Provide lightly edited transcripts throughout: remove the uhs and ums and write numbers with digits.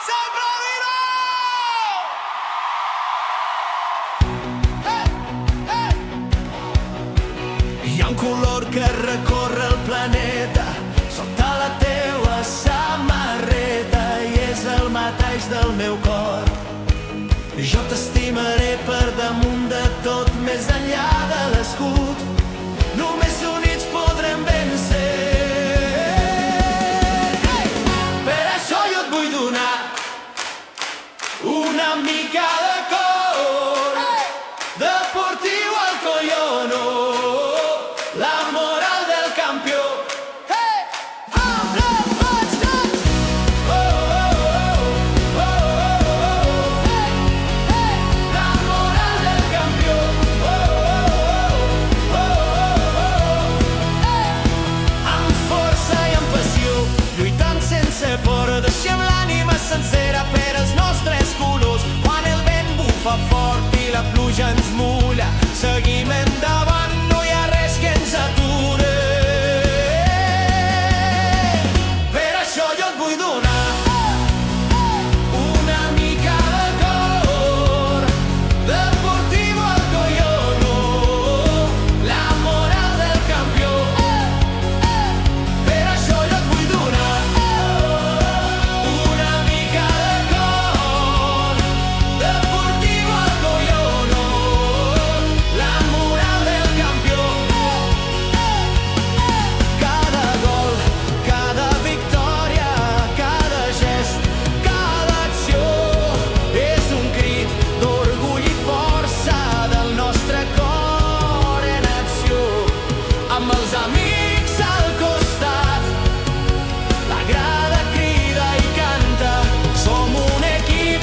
sempre dirà! Hi ha un color que recorre el planeta sota la teua samarreta i és el mateix del meu cor. Jo t'estimaré per damunt de tot, més enllà de l'escut. Només units podrem vèncer. Per això jo et vull donar una mica de cor, Deportiu Alcoyano, la moral del campió. Deixem l'ànima sencera per als nostres colors. Quan el vent bufa fort i la pluja ens mulla, seguim endavant, no hi ha res que ens ature. Per això jo et vull donar una mica de cor, Deportiu Alcoyano, la moral del campió. Per això jo et vull donar amb els amics al costat. La grada crida i canta, som un equip,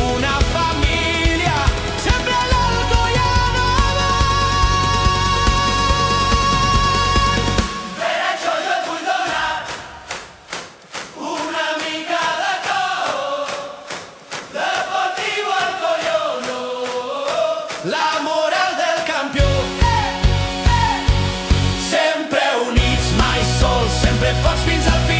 una família, sempre l'Alcoyano avant. Per això jo et vull donar una mica de cor, Deportiu Alcoyano, la moral del campió. Sempre units, mai sols, sempre forts fins al final.